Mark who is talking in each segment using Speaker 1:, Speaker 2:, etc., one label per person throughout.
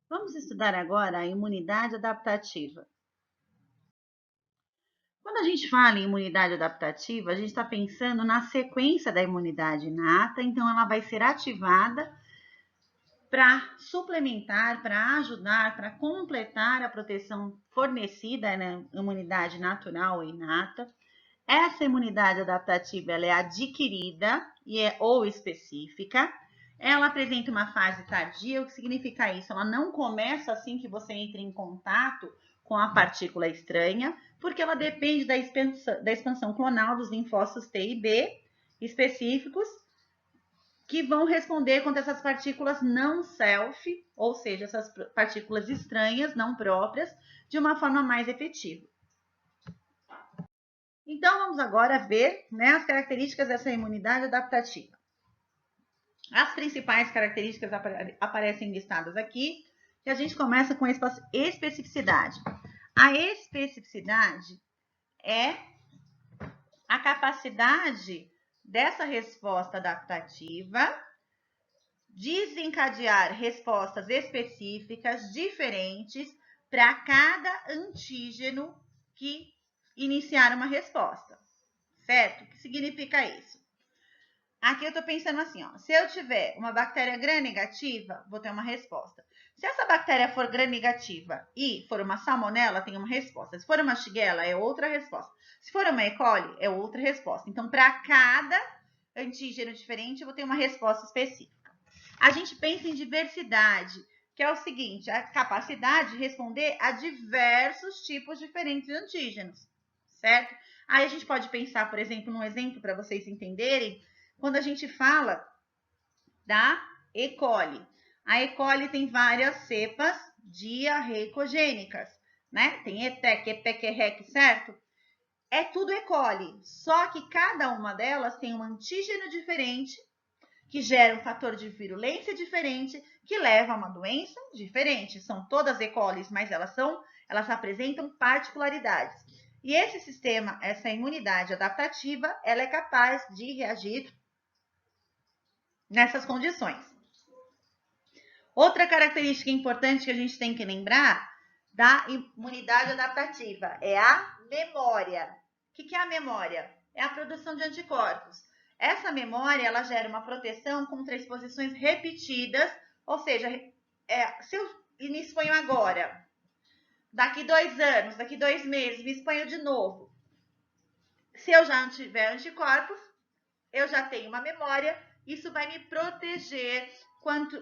Speaker 1: Vamos estudar agora a imunidade adaptativa. Quando a gente fala em imunidade adaptativa, a gente está pensando na sequência da imunidade inata, então ela vai ser ativada para suplementar, para ajudar, para completar a proteção fornecida na imunidade natural ou inata. Essa imunidade adaptativa ela é adquirida ou específica. Ela apresenta uma fase tardia. O que significa isso? Ela não começa assim que você entra em contato com a partícula estranha, porque ela depende da expansão clonal dos linfócitos T e B específicos que vão responder contra essas partículas não self, ou seja, essas partículas estranhas, não próprias, de uma forma mais efetiva. Então, vamos agora ver, né, as características dessa imunidade adaptativa. As principais características aparecem listadas aqui, e a gente começa com a especificidade. A especificidade é a capacidade dessa resposta adaptativa desencadear respostas específicas diferentes para cada antígeno que iniciar uma resposta, certo? O que significa isso? Aqui eu estou pensando assim, ó, se eu tiver uma bactéria gram-negativa, vou ter uma resposta. Se essa bactéria for gram-negativa e for uma salmonela, tem uma resposta. Se for uma shigella, é outra resposta. Se for uma E. coli, é outra resposta. Então, para cada antígeno diferente, eu vou ter uma resposta específica. A gente pensa em diversidade, que é o seguinte, a capacidade de responder a diversos tipos diferentes de antígenos, certo? Aí a gente pode pensar, por exemplo, num exemplo para vocês entenderem, quando a gente fala da E. coli. A E. coli tem várias cepas diarreicogênicas, né? Tem ETEC, EPEC, EREC, certo? É tudo E. coli, só que cada uma delas tem um antígeno diferente que gera um fator de virulência diferente, que leva a uma doença diferente. São todas E. coli, mas elas apresentam particularidades. E esse sistema, essa imunidade adaptativa, ela é capaz de reagir nessas condições. Outra característica importante que a gente tem que lembrar da imunidade adaptativa é a memória. O que é a memória? É a produção de anticorpos. Essa memória ela gera uma proteção contra exposições repetidas, ou seja, se eu me exponho agora, daqui 2 anos, daqui 2 meses, me exponho de novo. Se eu já tiver anticorpos, eu já tenho uma memória, isso vai me proteger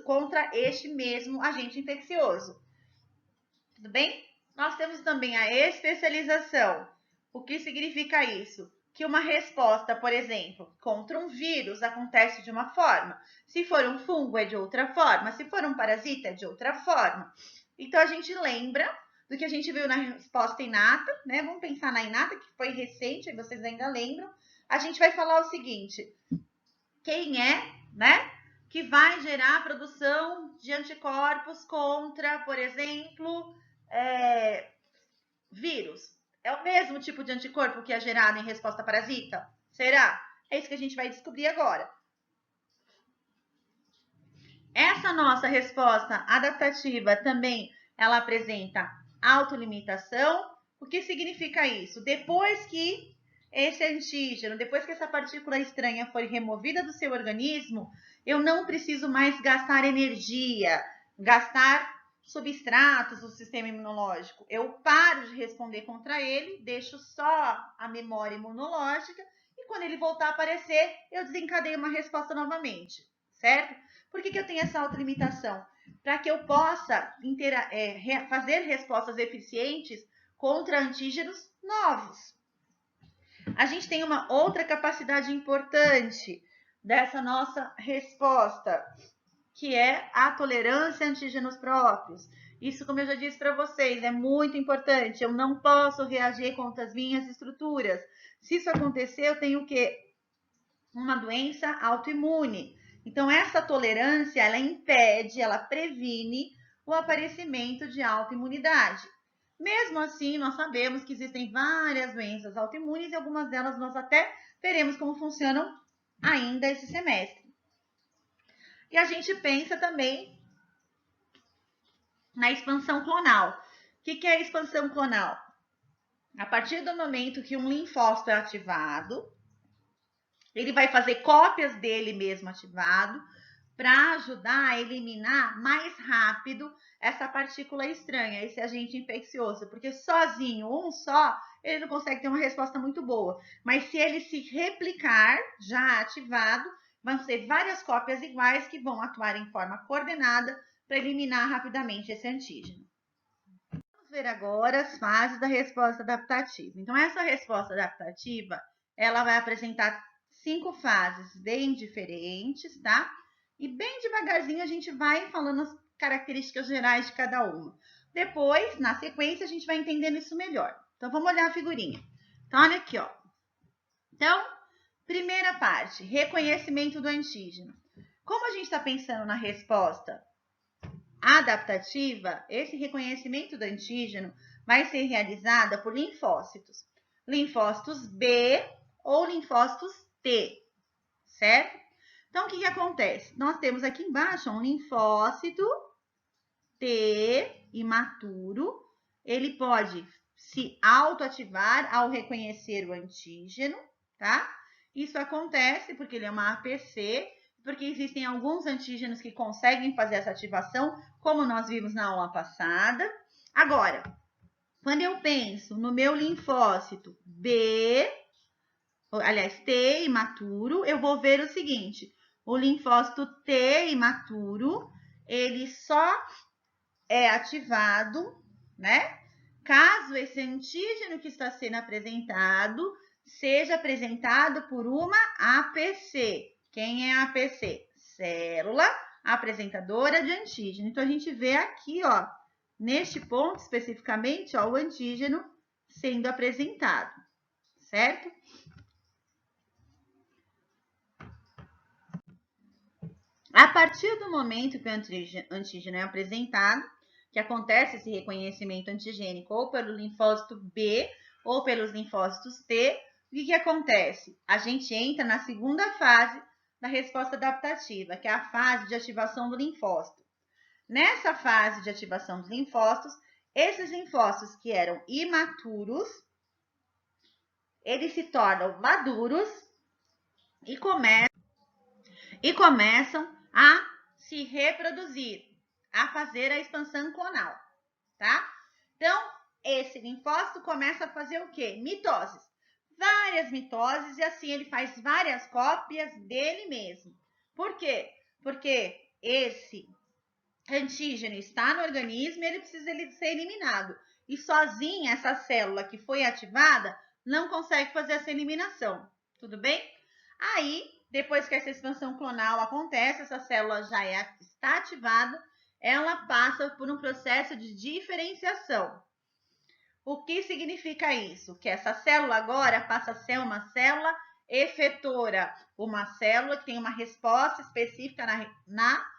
Speaker 1: contra este mesmo agente infeccioso. Tudo bem? Nós temos também a especialização. O que significa isso? Que uma resposta, por exemplo, contra um vírus acontece de uma forma. Se for um fungo, é de outra forma. Se for um parasita, é de outra forma. Então, a gente lembra do que a gente viu na resposta inata, né? Vamos pensar na inata, que foi recente, vocês ainda lembram. A gente vai falar o seguinte: quem é, né, que vai gerar a produção de anticorpos contra, por exemplo, vírus? É o mesmo tipo de anticorpo que é gerado em resposta parasita? Será? É isso que a gente vai descobrir agora. Essa nossa resposta adaptativa também, ela apresenta autolimitação. O que significa isso? Depois que esse antígeno, depois que essa partícula estranha foi removida do seu organismo, eu não preciso mais gastar energia, gastar substratos do sistema imunológico. Eu paro de responder contra ele, deixo só a memória imunológica e quando ele voltar a aparecer, eu desencadeio uma resposta novamente, certo? Por que eu tenho essa autolimitação? Para que eu possa fazer respostas eficientes contra antígenos novos. A gente tem uma outra capacidade importante dessa nossa resposta, que é a tolerância a antígenos próprios. Isso, como eu já disse para vocês, é muito importante. Eu não posso reagir contra as minhas estruturas. Se isso acontecer, eu tenho o quê? Uma doença autoimune. Então, essa tolerância, ela impede, ela previne o aparecimento de autoimunidade. Mesmo assim, nós sabemos que existem várias doenças autoimunes e algumas delas nós até veremos como funcionam ainda esse semestre. E a gente pensa também na expansão clonal. O que é a expansão clonal? A partir do momento que um linfócito é ativado, ele vai fazer cópias dele mesmo ativado para ajudar a eliminar mais rápido essa partícula estranha, esse agente infeccioso, porque sozinho, um só, ele não consegue ter uma resposta muito boa. Mas se ele se replicar, já ativado, vão ser várias cópias iguais que vão atuar em forma coordenada para eliminar rapidamente esse antígeno. Vamos ver agora as fases da resposta adaptativa. Então, essa resposta adaptativa, ela vai apresentar 5 fases bem diferentes, tá? E bem devagarzinho a gente vai falando as características gerais de cada uma. Depois, na sequência, a gente vai entendendo isso melhor. Então, vamos olhar a figurinha. Então, olha aqui, ó. Então, primeira parte, reconhecimento do antígeno. Como a gente está pensando na resposta adaptativa, esse reconhecimento do antígeno vai ser realizada por linfócitos. Linfócitos B ou linfócitos T, certo? Então, o que acontece? Nós temos aqui embaixo um linfócito T imaturo. Ele pode se autoativar ao reconhecer o antígeno, tá? Isso acontece porque ele é uma APC, porque existem alguns antígenos que conseguem fazer essa ativação, como nós vimos na aula passada. Agora, quando eu penso no meu linfócito B, aliás, T imaturo, eu vou ver o seguinte: o linfócito T imaturo, ele só é ativado, né? Caso esse antígeno que está sendo apresentado seja apresentado por uma APC. Quem é a APC? Célula apresentadora de antígeno. Então, a gente vê aqui, ó, neste ponto especificamente, ó, o antígeno sendo apresentado, certo? A partir do momento que o antígeno é apresentado, que acontece esse reconhecimento antigênico ou pelo linfócito B ou pelos linfócitos T, o que acontece? A gente entra na segunda fase da resposta adaptativa, que é a fase de ativação do linfócito. Nessa fase de ativação dos linfócitos, esses linfócitos que eram imaturos, eles se tornam maduros e começam a se reproduzir, a fazer a expansão clonal, tá? Então, esse linfócito começa a fazer o quê? Mitoses. Várias mitoses e assim ele faz várias cópias dele mesmo. Por quê? Porque esse antígeno está no organismo e ele precisa ser eliminado. E sozinha essa célula que foi ativada não consegue fazer essa eliminação. Tudo bem? Aí, depois que essa expansão clonal acontece, essa célula já está ativada, ela passa por um processo de diferenciação. O que significa isso? Que essa célula agora passa a ser uma célula efetora, uma célula que tem uma resposta específica na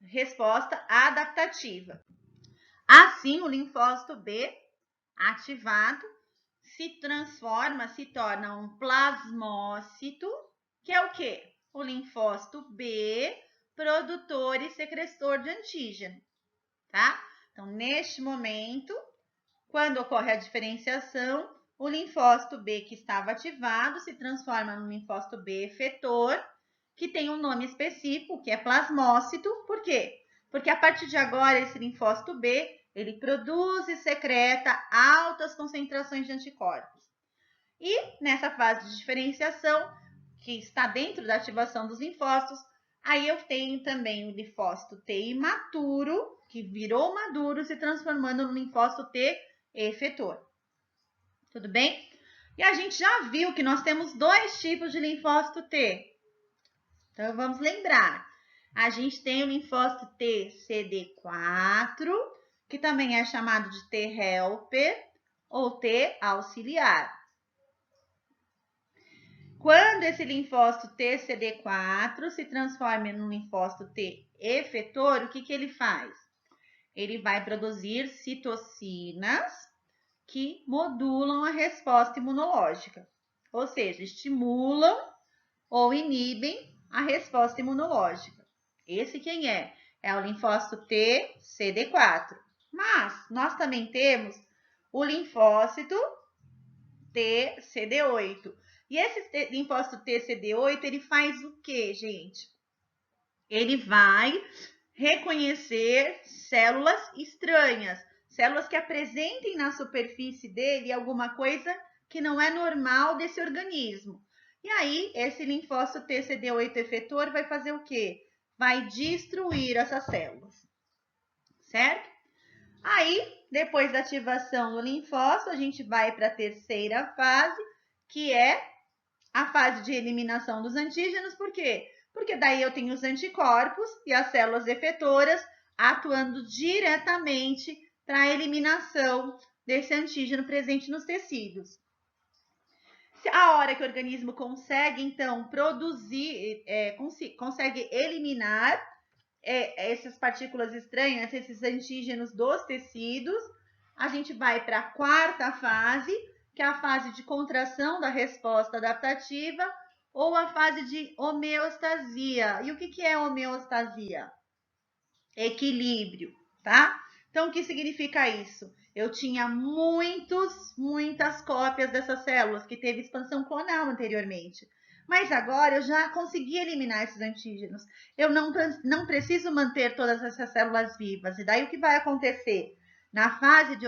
Speaker 1: resposta adaptativa. Assim, o linfócito B ativado se torna um plasmócito, que é o quê? O linfócito B, produtor e secretor de antígeno, tá? Então, neste momento, quando ocorre a diferenciação, o linfócito B que estava ativado se transforma no linfócito B efetor, que tem um nome específico, que é plasmócito. Por quê? Porque a partir de agora, esse linfócito B, ele produz e secreta altas concentrações de anticorpos. E nessa fase de diferenciação, que está dentro da ativação dos linfócitos, aí eu tenho também o linfócito T imaturo, que virou maduro, se transformando no linfócito T efetor. Tudo bem? E a gente já viu que nós temos dois tipos de linfócito T. Então, vamos lembrar. A gente tem o linfócito T CD4, que também é chamado de T helper ou T auxiliar. Quando esse linfócito T CD4 se transforma no linfócito T efetor, o que ele faz? Ele vai produzir citocinas que modulam a resposta imunológica, ou seja, estimulam ou inibem a resposta imunológica. Esse quem é? É o linfócito T, CD4. Mas nós também temos o linfócito T, CD8. E esse linfócito T, CD8, ele faz o quê, gente? Ele vai reconhecer células estranhas, células que apresentem na superfície dele alguma coisa que não é normal desse organismo. E aí, esse linfócito TCD8 efetor vai fazer o quê? Vai destruir essas células, certo? Aí, depois da ativação do linfócito, a gente vai para a terceira fase, que é a fase de eliminação dos antígenos. Por quê? Porque daí eu tenho os anticorpos e as células efetoras atuando diretamente para a eliminação desse antígeno presente nos tecidos. A hora que o organismo consegue, então, produzir, consegue eliminar essas partículas estranhas, esses antígenos dos tecidos, a gente vai para a quarta fase, que é a fase de contração da resposta adaptativa, ou a fase de homeostasia. E o que é homeostasia? Equilíbrio, tá? Então, o que significa isso? Eu tinha muitas cópias dessas células que teve expansão clonal anteriormente. Mas agora eu já consegui eliminar esses antígenos. Eu não preciso manter todas essas células vivas. E daí o que vai acontecer? Na fase de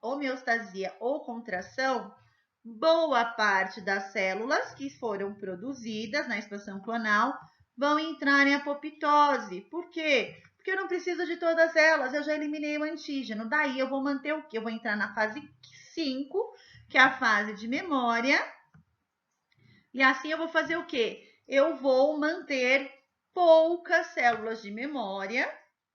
Speaker 1: homeostasia ou contração, boa parte das células que foram produzidas na expansão clonal vão entrar em apoptose. Por quê? Porque eu não preciso de todas elas, eu já eliminei o antígeno. Daí eu vou manter o quê? Eu vou entrar na fase 5, que é a fase de memória. E assim eu vou fazer o quê? Eu vou manter poucas células de memória,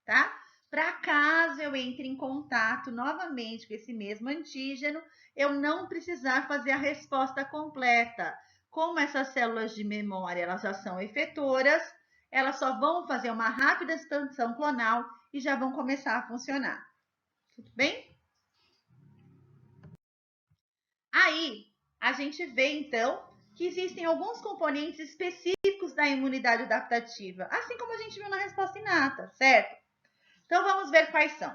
Speaker 1: tá? Para caso eu entre em contato novamente com esse mesmo antígeno, eu não precisar fazer a resposta completa. Como essas células de memória elas já são efetoras, elas só vão fazer uma rápida expansão clonal e já vão começar a funcionar. Tudo bem? Aí, a gente vê, então, que existem alguns componentes específicos da imunidade adaptativa, assim como a gente viu na resposta inata, certo? Então, vamos ver quais são.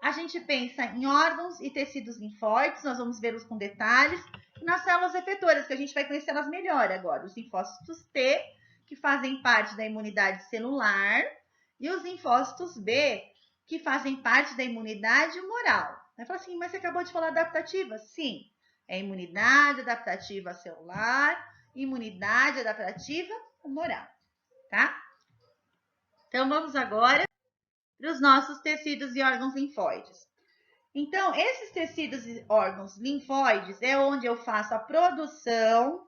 Speaker 1: A gente pensa em órgãos e tecidos linfóides, nós vamos vê-los com detalhes, e nas células efetoras, que a gente vai conhecer elas melhor agora, os linfócitos T, que fazem parte da imunidade celular, e os linfócitos B, que fazem parte da imunidade humoral. Vai falar assim, mas você acabou de falar adaptativa? Sim, é imunidade adaptativa celular, imunidade adaptativa humoral, tá? Então, vamos agora para os nossos tecidos e órgãos linfóides. Então, esses tecidos e órgãos linfóides é onde eu faço a produção,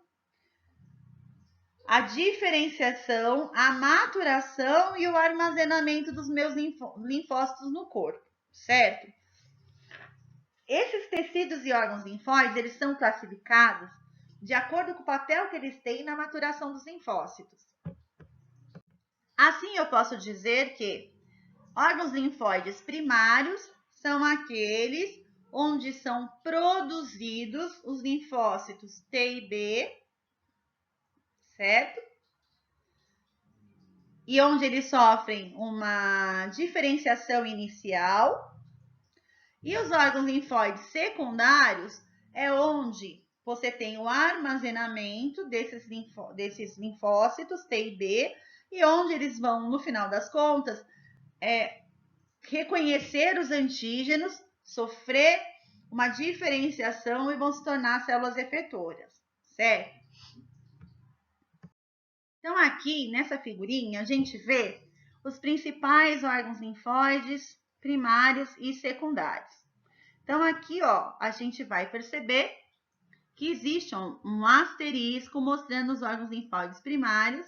Speaker 1: a diferenciação, a maturação e o armazenamento dos meus linfócitos no corpo, certo? Esses tecidos e órgãos linfóides, eles são classificados de acordo com o papel que eles têm na maturação dos linfócitos. Assim, eu posso dizer que órgãos linfóides primários são aqueles onde são produzidos os linfócitos T e B, certo? E onde eles sofrem uma diferenciação inicial. E os órgãos linfóides secundários é onde você tem o armazenamento desses linfócitos T e B, e onde eles vão, no final das contas, reconhecer os antígenos, sofrer uma diferenciação e vão se tornar células efetoras, certo? Então, aqui nessa figurinha, a gente vê os principais órgãos linfóides primários e secundários. Então, aqui, ó, a gente vai perceber que existe um asterisco mostrando os órgãos linfóides primários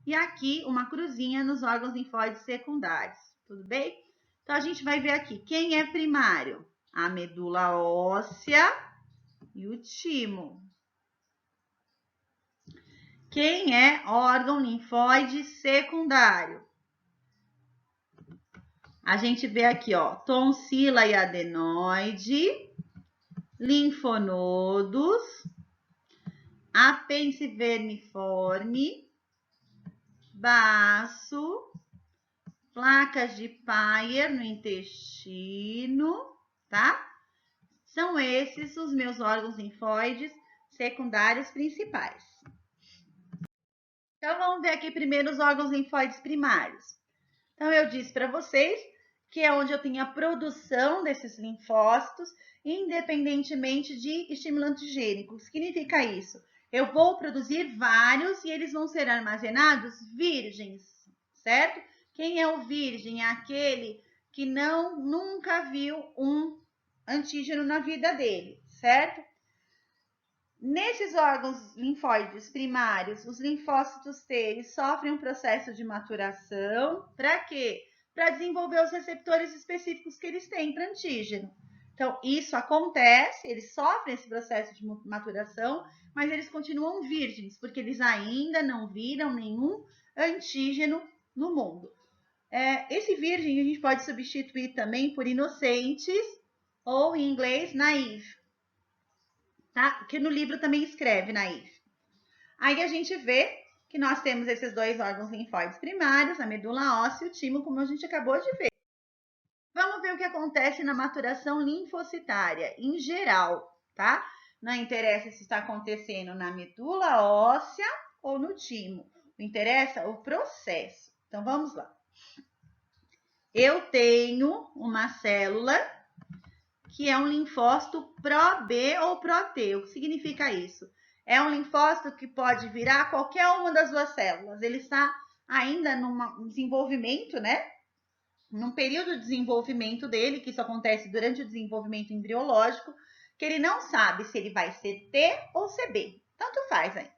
Speaker 1: e aqui uma cruzinha nos órgãos linfóides secundários, tudo bem? Então, a gente vai ver aqui quem é primário: a medula óssea e o timo. Quem é órgão linfóide secundário? A gente vê aqui, ó, tonsila e adenoide, linfonodos, apêndice vermiforme, baço, placas de Peyer no intestino, tá? São esses os meus órgãos linfóides secundários principais. Então, vamos ver aqui primeiro os órgãos linfóides primários. Então, eu disse para vocês que é onde eu tenho a produção desses linfócitos, independentemente de estímulo antigênico. O que significa isso? Eu vou produzir vários e eles vão ser armazenados virgens, certo? Quem é o virgem? É aquele que nunca viu um antígeno na vida dele, certo? Nesses órgãos linfóides primários, os linfócitos T eles sofrem um processo de maturação. Para quê? Para desenvolver os receptores específicos que eles têm para antígeno. Então, isso acontece, eles sofrem esse processo de maturação, mas eles continuam virgens, porque eles ainda não viram nenhum antígeno no mundo. Esse virgem a gente pode substituir também por inocentes, ou em inglês, naive. Tá? Que no livro também escreve naive. Aí a gente vê que nós temos esses dois órgãos linfóides primários, a medula óssea e o timo, como a gente acabou de ver. Vamos ver o que acontece na maturação linfocitária, em geral, tá? Não interessa se está acontecendo na medula óssea ou no timo. O interessa o processo. Então, vamos lá. Eu tenho uma célula que é um linfócito pró-B ou pró-T. O que significa isso? É um linfócito que pode virar qualquer uma das duas células. Ele está ainda num desenvolvimento, né? Num período de desenvolvimento dele, que isso acontece durante o desenvolvimento embriológico, que ele não sabe se ele vai ser T ou CB. Tanto faz ainda.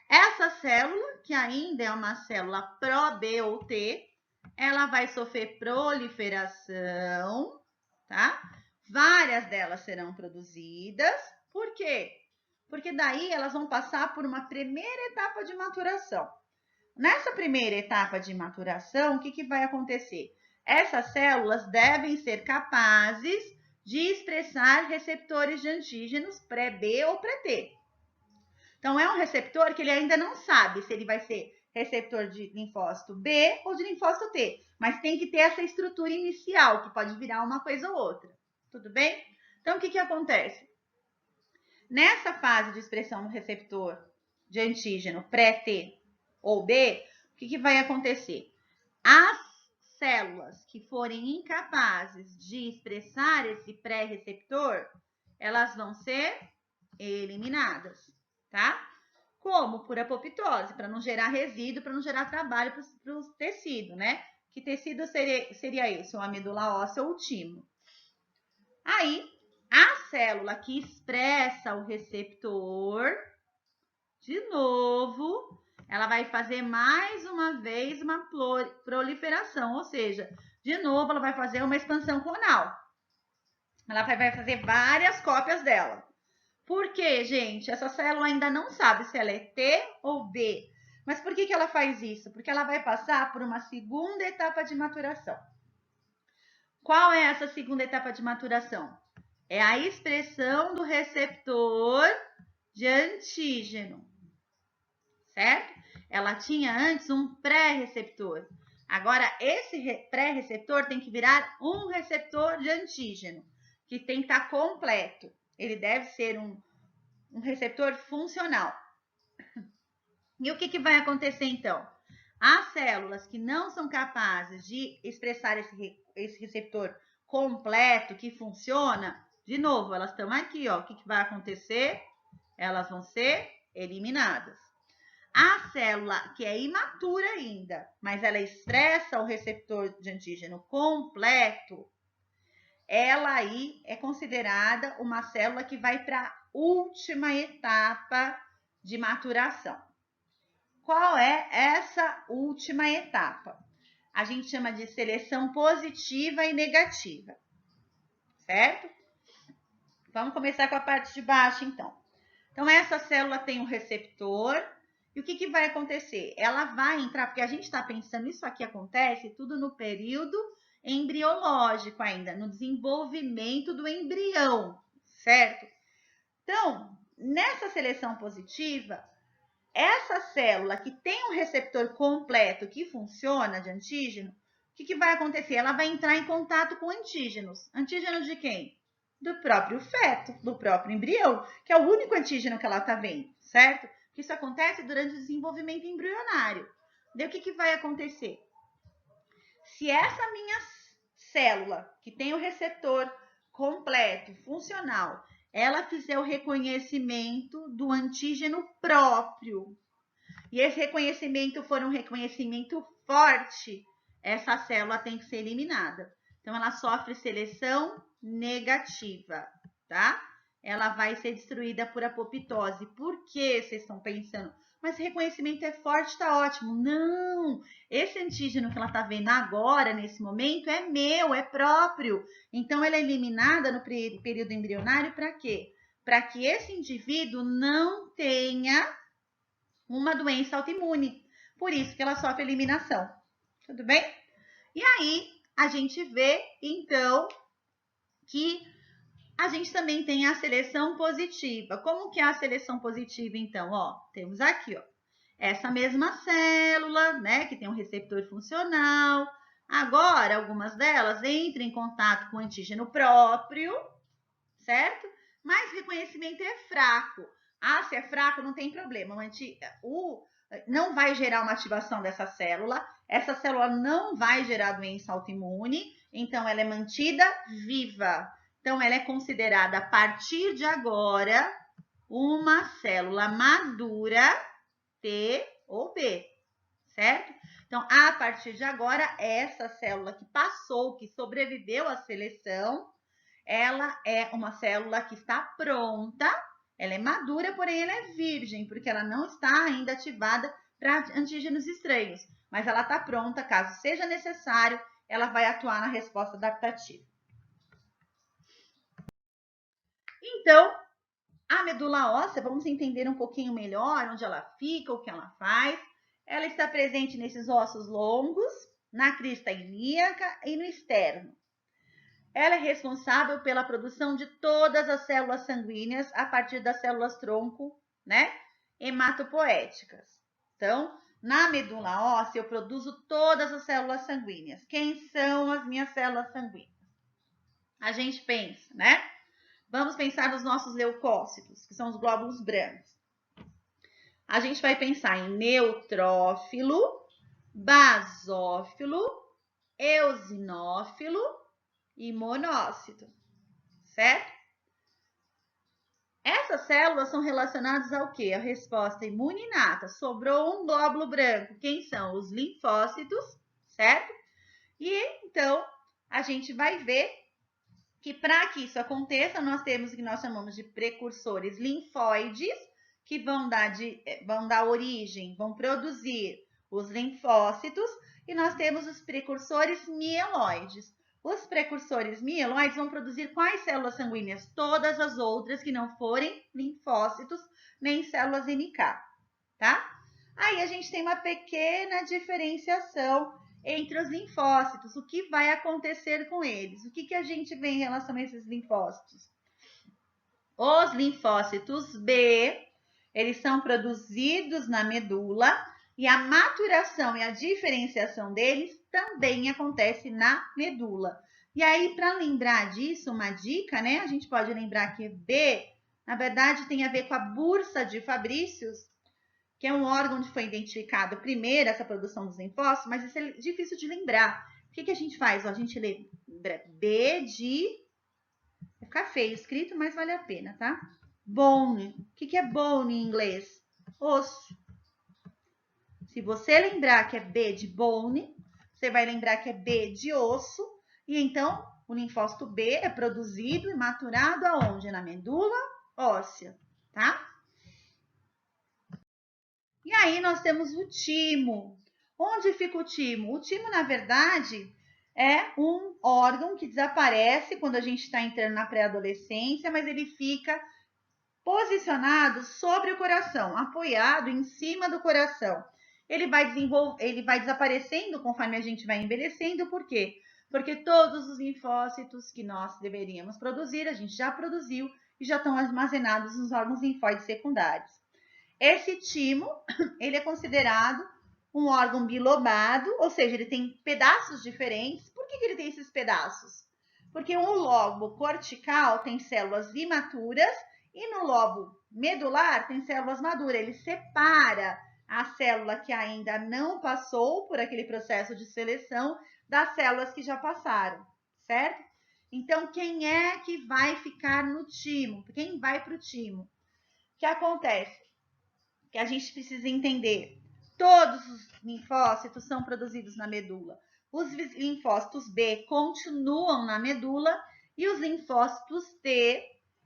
Speaker 1: Essa célula, que ainda é uma célula pró-B ou T, ela vai sofrer proliferação, tá? Várias delas serão produzidas. Por quê? Porque daí elas vão passar por uma primeira etapa de maturação. Nessa primeira etapa de maturação, o que vai acontecer? Essas células devem ser capazes de expressar receptores de antígenos pré-B ou pré-T. Então, é um receptor que ele ainda não sabe se ele vai ser receptor de linfócito B ou de linfócito T, mas tem que ter essa estrutura inicial, que pode virar uma coisa ou outra. Tudo bem? Então, o que acontece? Nessa fase de expressão do receptor de antígeno pré-T ou B, o que vai acontecer? As células que forem incapazes de expressar esse pré-receptor, elas vão ser eliminadas, tá? Como? Por apoptose, para não gerar resíduo, para não gerar trabalho para o tecido, né? Que tecido seria esse? Uma medula óssea ou o timo. Aí, a célula que expressa o receptor, de novo, ela vai fazer mais uma vez uma proliferação, ou seja, de novo ela vai fazer uma expansão clonal. Ela vai fazer várias cópias dela. Por quê, gente? Essa célula ainda não sabe se ela é T ou B. Mas por que ela faz isso? Porque ela vai passar por uma segunda etapa de maturação. Qual é essa segunda etapa de maturação? É a expressão do receptor de antígeno, certo? Ela tinha antes um pré-receptor. Agora, esse pré-receptor tem que virar um receptor de antígeno, que tem que estar completo. Ele deve ser um receptor funcional. E o que vai acontecer, então? As células que não são capazes de expressar esse receptor completo, que funciona, de novo, elas estão aqui, ó. O que vai acontecer? Elas vão ser eliminadas. A célula que é imatura ainda, mas ela expressa o receptor de antígeno completo, ela aí é considerada uma célula que vai para a última etapa de maturação. Qual é essa última etapa? A gente chama de seleção positiva e negativa, certo? Vamos começar com a parte de baixo, então. Então, essa célula tem um receptor. E o que vai acontecer? Ela vai entrar, porque a gente está pensando, isso aqui acontece tudo no período embriológico ainda, no desenvolvimento do embrião, certo? Então, nessa seleção positiva, essa célula que tem um receptor completo que funciona de antígeno, o que vai acontecer? Ela vai entrar em contato com antígenos. Antígenos de quem? Do próprio feto, do próprio embrião, que é o único antígeno que ela está vendo, certo? Isso acontece durante o desenvolvimento embrionário. Daí o que vai acontecer? Se essa minha célula, que tem o receptor completo, funcional, ela fizer o reconhecimento do antígeno próprio, e esse reconhecimento for um reconhecimento forte, essa célula tem que ser eliminada. Então, ela sofre seleção negativa, tá? Ela vai ser destruída por apoptose. Por que vocês estão pensando? Mas reconhecimento é forte, tá ótimo. Não! Esse antígeno que ela tá vendo agora, nesse momento, é meu, é próprio. Então, ela é eliminada no período embrionário para quê? Para que esse indivíduo não tenha uma doença autoimune. Por isso que ela sofre eliminação. Tudo bem? E aí, a gente vê, então, que a gente também tem a seleção positiva. Como que é a seleção positiva, então? Ó, temos aqui, ó, essa mesma célula, né, que tem um receptor funcional. Agora, algumas delas entram em contato com o antígeno próprio, certo? Mas o reconhecimento é fraco. Ah, se é fraco, não tem problema. Não vai gerar uma ativação dessa célula. Essa célula não vai gerar doença autoimune. Então, ela é mantida viva. Então, ela é considerada, a partir de agora, uma célula madura T ou B, certo? Então, a partir de agora, essa célula que passou, que sobreviveu à seleção, ela é uma célula que está pronta, ela é madura, porém ela é virgem, porque ela não está ainda ativada para antígenos estranhos, mas ela está pronta, caso seja necessário, ela vai atuar na resposta adaptativa. Então, a medula óssea, vamos entender um pouquinho melhor onde ela fica, o que ela faz. Ela está presente nesses ossos longos, na crista ilíaca e no externo. Ela é responsável pela produção de todas as células sanguíneas a partir das células tronco, né, hematopoéticas. Então, na medula óssea, eu produzo todas as células sanguíneas. Quem são as minhas células sanguíneas? A gente pensa, né? Vamos pensar nos nossos leucócitos, que são os glóbulos brancos. A gente vai pensar em neutrófilo, basófilo, eosinófilo e monócito, certo? Essas células são relacionadas ao quê? A resposta imune inata. Sobrou um glóbulo branco. Quem são? Os linfócitos, certo? E então, a gente vai ver que para que isso aconteça, nós temos o que nós chamamos de precursores linfóides, que vão dar origem, vão produzir os linfócitos, e nós temos os precursores mieloides. Os precursores mieloides vão produzir quais células sanguíneas? Todas as outras que não forem linfócitos, nem células NK, tá? Aí a gente tem uma pequena diferenciação entre os linfócitos. O que vai acontecer com eles? O que a gente vê em relação a esses linfócitos? Os linfócitos B, eles são produzidos na medula e a maturação e a diferenciação deles também acontece na medula. E aí, para lembrar disso, uma dica, né? A gente pode lembrar que B, na verdade, tem a ver com a bursa de Fabrícios, que é um órgão onde foi identificado primeiro essa produção dos linfócitos, mas isso é difícil de lembrar. O que a gente faz? Ó, a gente lembra B de... Vai ficar feio escrito, mas vale a pena, tá? Bone. O que é bone em inglês? Osso. Se você lembrar que é B de bone, você vai lembrar que é B de osso. E então, o linfócito B é produzido e maturado aonde? Na medula óssea, tá? E aí nós temos o timo. Onde fica o timo? O timo, na verdade, é um órgão que desaparece quando a gente está entrando na pré-adolescência, mas ele fica posicionado sobre o coração, apoiado em cima do coração. Ele vai desaparecendo conforme a gente vai envelhecendo, por quê? Porque todos os linfócitos que nós deveríamos produzir, a gente já produziu e já estão armazenados nos órgãos linfóides secundários. Esse timo, ele é considerado um órgão bilobado, ou seja, ele tem pedaços diferentes. Por que ele tem esses pedaços? Porque o lobo cortical tem células imaturas e no lobo medular tem células maduras. Ele separa a célula que ainda não passou por aquele processo de seleção das células que já passaram, certo? Então, quem é que vai ficar no timo? Quem vai para o timo? O que acontece? Que a gente precisa entender. Todos os linfócitos são produzidos na medula. Os linfócitos B continuam na medula e os linfócitos T,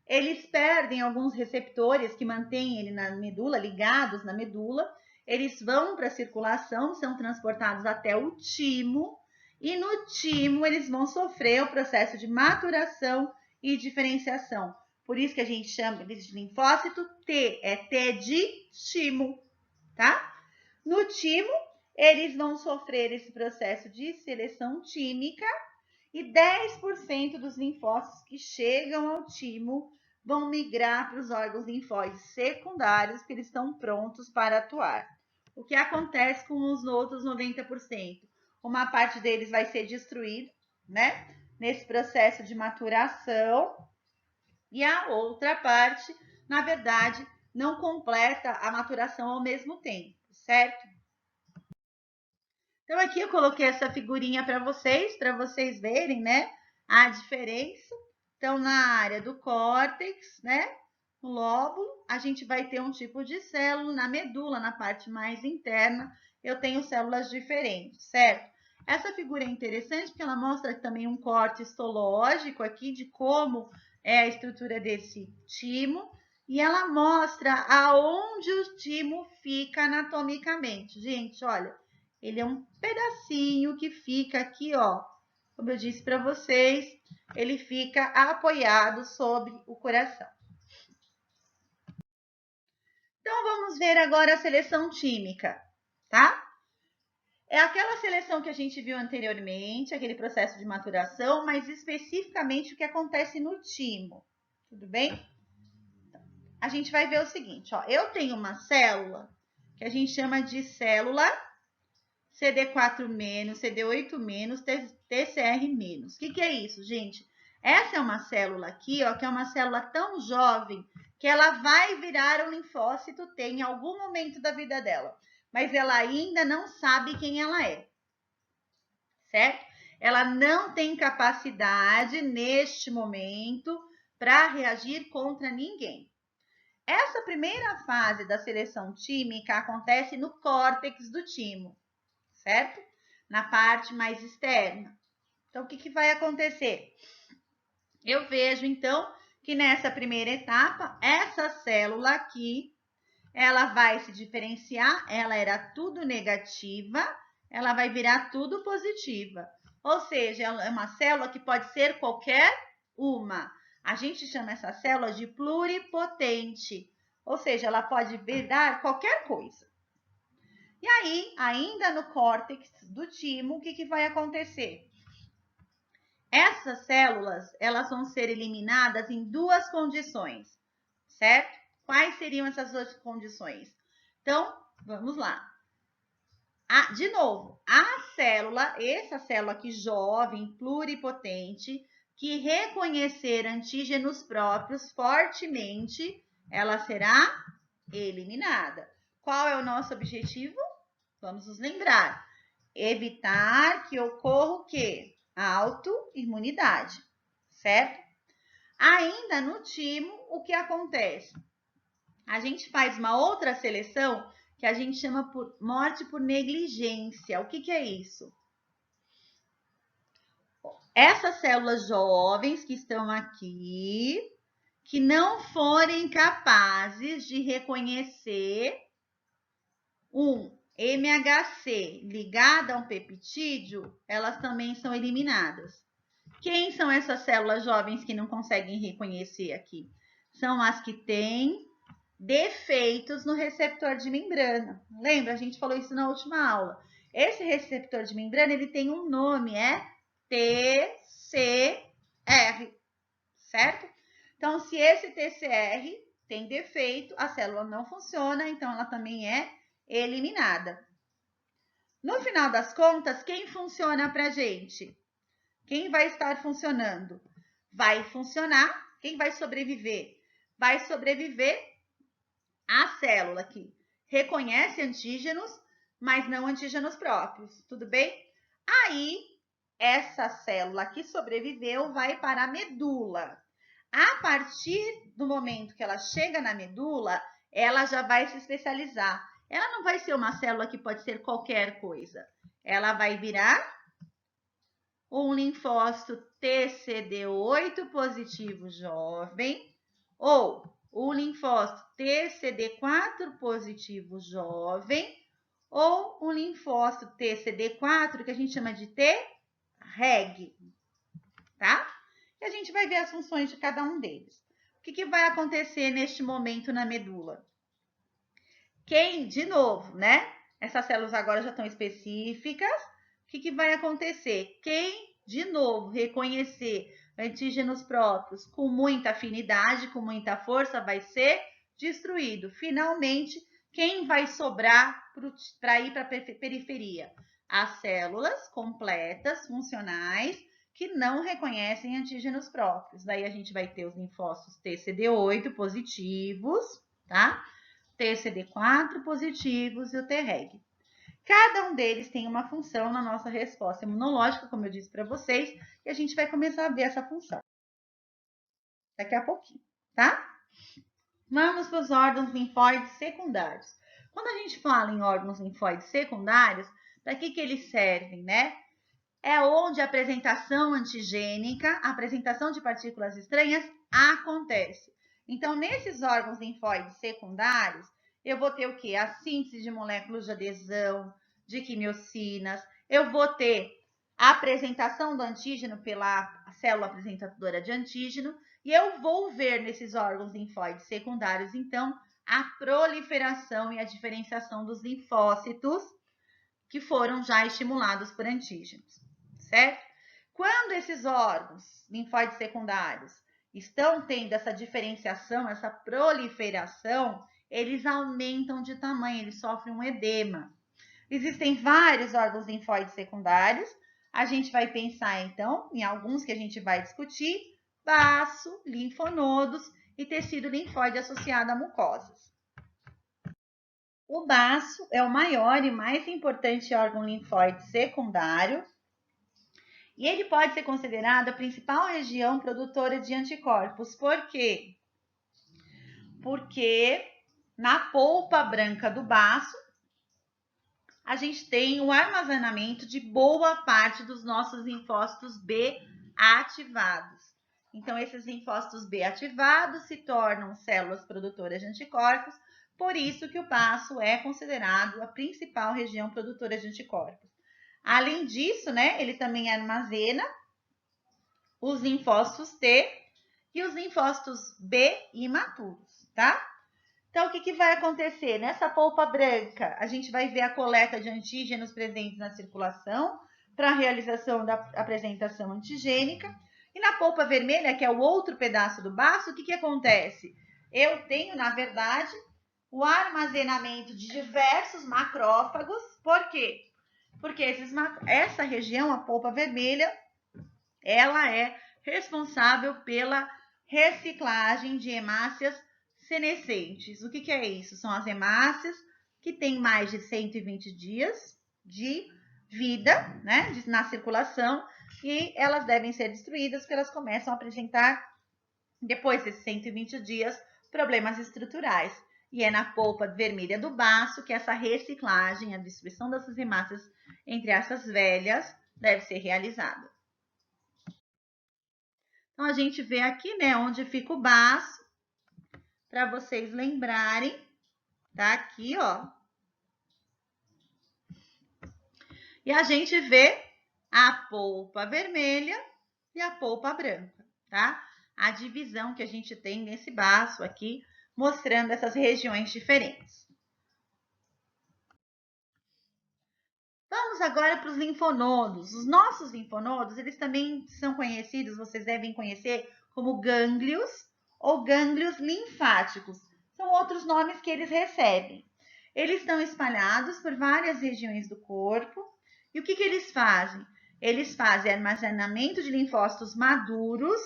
Speaker 1: eles perdem alguns receptores que mantêm ele na medula, ligados na medula. Eles vão para a circulação, são transportados até o timo e no timo eles vão sofrer o processo de maturação e diferenciação. Por isso que a gente chama eles de linfócito T, é T de timo, tá? No timo, eles vão sofrer esse processo de seleção tímica e 10% dos linfócitos que chegam ao timo vão migrar para os órgãos linfóides secundários, que eles estão prontos para atuar. O que acontece com os outros 90%? Uma parte deles vai ser destruída, né? Nesse processo de maturação, e a outra parte, na verdade, não completa a maturação ao mesmo tempo, certo? Então, aqui eu coloquei essa figurinha para vocês verem, né, a diferença. Então, na área do córtex, né, no lóbulo, a gente vai ter um tipo de célula. Na medula, na parte mais interna, eu tenho células diferentes, certo? Essa figura é interessante porque ela mostra também um corte histológico aqui de como é a estrutura desse timo. E ela mostra aonde o timo fica anatomicamente. Gente, olha, ele é um pedacinho que fica aqui, ó. Como eu disse para vocês, ele fica apoiado sobre o coração. Então, vamos ver agora a seleção tímica, tá? É aquela seleção que a gente viu anteriormente, aquele processo de maturação, mas especificamente o que acontece no timo, tudo bem? A gente vai ver o seguinte, ó. Eu tenho uma célula que a gente chama de célula CD4-, CD8-, TCR-. O que é isso, gente? Essa é uma célula aqui, ó, que é uma célula tão jovem que ela vai virar um linfócito T em algum momento da vida dela, mas ela ainda não sabe quem ela é, certo? Ela não tem capacidade neste momento para reagir contra ninguém. Essa primeira fase da seleção tímica acontece no córtex do timo, certo? Na parte mais externa. Então, o que vai acontecer? Eu vejo, então, que nessa primeira etapa, essa célula aqui, ela vai se diferenciar, ela era tudo negativa, ela vai virar tudo positiva. Ou seja, ela é uma célula que pode ser qualquer uma. A gente chama essa célula de pluripotente. Ou seja, ela pode virar qualquer coisa. E aí, ainda no córtex do timo, o que vai acontecer? Essas células, elas vão ser eliminadas em duas condições, certo? Quais seriam essas duas condições? Então, vamos lá. De novo, a célula, essa célula aqui jovem, pluripotente, que reconhecer antígenos próprios fortemente, ela será eliminada. Qual é o nosso objetivo? Vamos nos lembrar. Evitar que ocorra o quê? Autoimunidade, certo? Ainda no timo, o que acontece? A gente faz uma outra seleção que a gente chama por morte por negligência. O que é isso? Essas células jovens que estão aqui, que não forem capazes de reconhecer um MHC ligado a um peptídeo, elas também são eliminadas. Quem são essas células jovens que não conseguem reconhecer aqui? São as que têm defeitos no receptor de membrana. Lembra? A gente falou isso na última aula. Esse receptor de membrana, ele tem um nome, é TCR, certo? Então, se esse TCR tem defeito, a célula não funciona, então ela também é eliminada. No final das contas, quem funciona para a gente? Quem vai estar funcionando? Vai funcionar. Quem vai sobreviver? Vai sobreviver a célula que reconhece antígenos, mas não antígenos próprios. Tudo bem? Aí, essa célula que sobreviveu vai para a medula. A partir do momento que ela chega na medula, ela já vai se especializar. Ela não vai ser uma célula que pode ser qualquer coisa. Ela vai virar um linfócito TCD8 positivo jovem ou um linfócito TCD4 positivo jovem ou um linfócito TCD4 que a gente chama de T-reg, tá? E a gente vai ver as funções de cada um deles. O que vai acontecer neste momento na medula? De novo, né? Essas células agora já estão específicas. O que vai acontecer? Quem, de novo, reconhecer antígenos próprios com muita afinidade, com muita força, vai ser destruído. Finalmente, quem vai sobrar para ir para a periferia? As células completas, funcionais, que não reconhecem antígenos próprios. Daí a gente vai ter os linfócitos TCD8 positivos, tá? TCD4 positivos e o Treg. Cada um deles tem uma função na nossa resposta imunológica, como eu disse para vocês, e a gente vai começar a ver essa função daqui a pouquinho, tá? Vamos para os órgãos linfóides secundários. Quando a gente fala em órgãos linfóides secundários, para que eles servem, né? É onde a apresentação antigênica, a apresentação de partículas estranhas acontece. Então, nesses órgãos linfóides secundários, eu vou ter o quê? A síntese de moléculas de adesão, de quimiocinas, eu vou ter a apresentação do antígeno pela célula apresentadora de antígeno, e eu vou ver nesses órgãos linfóides secundários, então, a proliferação e a diferenciação dos linfócitos que foram já estimulados por antígenos, certo? Quando esses órgãos linfóides secundários estão tendo essa diferenciação, essa proliferação, eles aumentam de tamanho, eles sofrem um edema. Existem vários órgãos linfóides secundários. A gente vai pensar, então, em alguns que a gente vai discutir: baço, linfonodos e tecido linfóide associado a mucosas. O baço é o maior e mais importante órgão linfóide secundário e ele pode ser considerado a principal região produtora de anticorpos. Por quê? Porque na polpa branca do baço, a gente tem o armazenamento de boa parte dos nossos linfócitos B ativados. Então, esses linfócitos B ativados se tornam células produtoras de anticorpos, por isso que o baço é considerado a principal região produtora de anticorpos. Além disso, né, ele também armazena os linfócitos T e os linfócitos B imaturos, tá? Então, o que vai acontecer? Nessa polpa branca, a gente vai ver a coleta de antígenos presentes na circulação para a realização da apresentação antigênica. E na polpa vermelha, que é o outro pedaço do baço, o que acontece? Eu tenho, na verdade, o armazenamento de diversos macrófagos. Por quê? Porque essa região, a polpa vermelha, ela é responsável pela reciclagem de hemácias senescentes. O que é isso? São as hemácias que têm mais de 120 dias de vida, né, na circulação, e elas devem ser destruídas porque elas começam a apresentar, depois desses 120 dias, problemas estruturais. E é na polpa vermelha do baço que essa reciclagem, a destruição dessas hemácias entre essas velhas, deve ser realizada. Então, a gente vê aqui, né, onde fica o baço, para vocês lembrarem, tá aqui, ó. E a gente vê a polpa vermelha e a polpa branca, tá? A divisão que a gente tem nesse baço aqui, mostrando essas regiões diferentes. Vamos agora para os linfonodos. Os nossos linfonodos, eles também são conhecidos, vocês devem conhecer, como gânglios ou gânglios linfáticos. São outros nomes que eles recebem. Eles estão espalhados por várias regiões do corpo. E o que eles fazem? Eles fazem armazenamento de linfócitos maduros,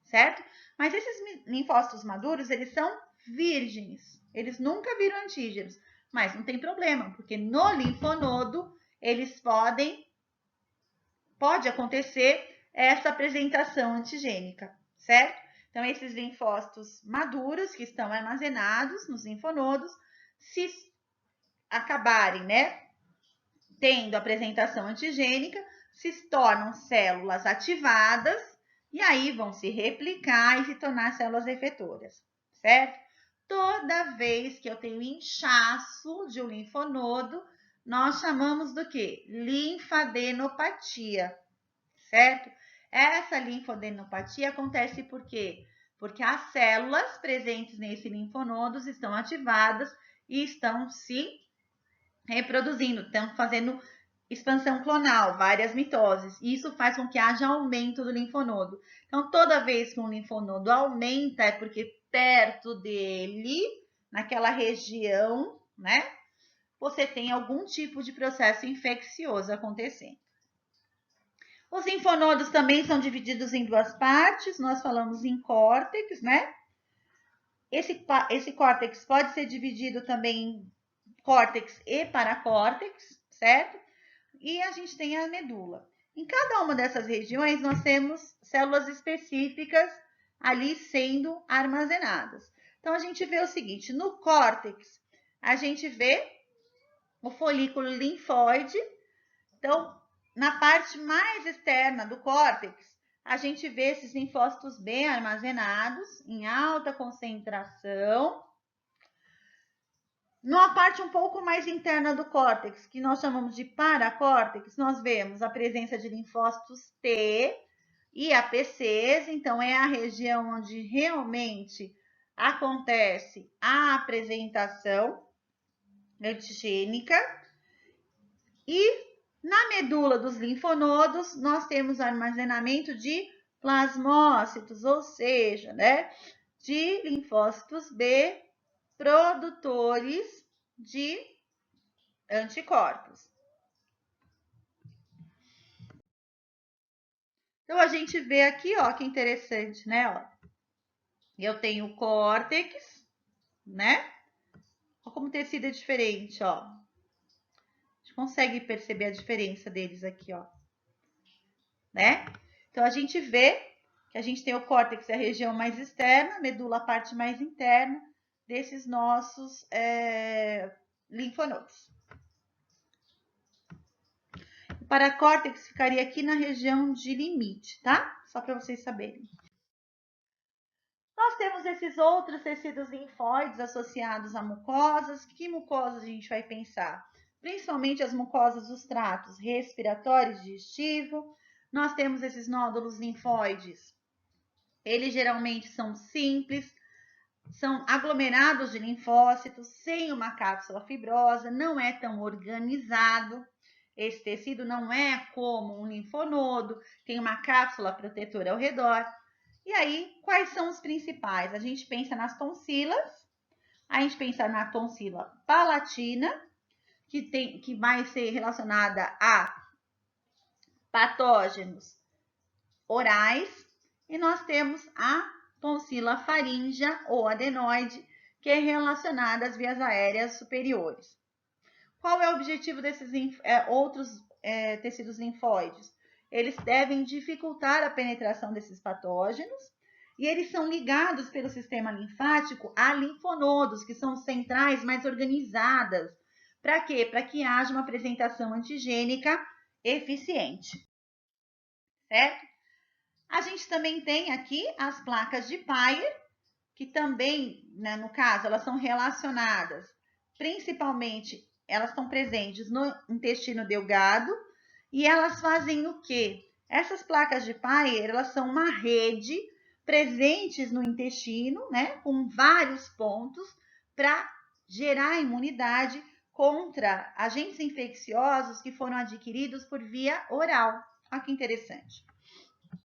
Speaker 1: certo? Mas esses linfócitos maduros, eles são virgens. Eles nunca viram antígenos. Mas não tem problema, porque no linfonodo, eles pode acontecer essa apresentação antigênica, certo? Então, esses linfócitos maduros que estão armazenados nos linfonodos, se acabarem, né, tendo apresentação antigênica, se tornam células ativadas e aí vão se replicar e se tornar células efetoras, certo? Toda vez que eu tenho inchaço de um linfonodo, nós chamamos do quê? Linfadenopatia, certo? Essa linfadenopatia acontece por quê? Porque as células presentes nesse linfonodo estão ativadas e estão se reproduzindo, estão fazendo expansão clonal, várias mitoses. Isso faz com que haja aumento do linfonodo. Então, toda vez que um linfonodo aumenta, é porque perto dele, naquela região, né, você tem algum tipo de processo infeccioso acontecendo. Os linfonodos também são divididos em duas partes. Nós falamos em córtex, né? Esse córtex pode ser dividido também em córtex e paracórtex, certo? E a gente tem a medula. Em cada uma dessas regiões, nós temos células específicas ali sendo armazenadas. Então, a gente vê o seguinte, no córtex, a gente vê o folículo linfóide. Então, na parte mais externa do córtex, a gente vê esses linfócitos bem armazenados, em alta concentração. Na parte um pouco mais interna do córtex, que nós chamamos de paracórtex, nós vemos a presença de linfócitos T e APCs, então é a região onde realmente acontece a apresentação antigênica. E na medula dos linfonodos, nós temos armazenamento de plasmócitos, ou seja, né, de linfócitos B produtores de anticorpos. Então, a gente vê aqui, ó, que interessante, né? Ó. Eu tenho o córtex, né? Olha como o tecido é diferente, ó. A gente consegue perceber a diferença deles aqui, ó. Né? Então, a gente vê que a gente tem o córtex, a região mais externa, a medula, a parte mais interna desses nossos linfonodos. O paracórtex ficaria aqui na região de limite, tá? Só para vocês saberem. Nós temos esses outros tecidos linfóides associados a mucosas. Que mucosas a gente vai pensar? Principalmente as mucosas dos tratos respiratório e digestivo. Nós temos esses nódulos linfóides. Eles geralmente são simples, são aglomerados de linfócitos, sem uma cápsula fibrosa, não é tão organizado. Esse tecido não é como um linfonodo, tem uma cápsula protetora ao redor. E aí, quais são os principais? A gente pensa nas tonsilas, a gente pensa na tonsila palatina, que vai ser relacionada a patógenos orais, e nós temos a tonsila faríngea ou adenoide, que é relacionada às vias aéreas superiores. Qual é o objetivo desses outros tecidos linfóides? Eles devem dificultar a penetração desses patógenos e eles são ligados pelo sistema linfático a linfonodos, que são centrais mais organizadas. Para quê? Para que haja uma apresentação antigênica eficiente. Certo? A gente também tem aqui as placas de Peyer, que também, né, no caso, elas são relacionadas, principalmente, elas estão presentes no intestino delgado, e elas fazem o quê? Essas placas de Peyer, elas são uma rede presentes no intestino, né, com vários pontos, para gerar imunidade contra agentes infecciosos que foram adquiridos por via oral. Olha que interessante.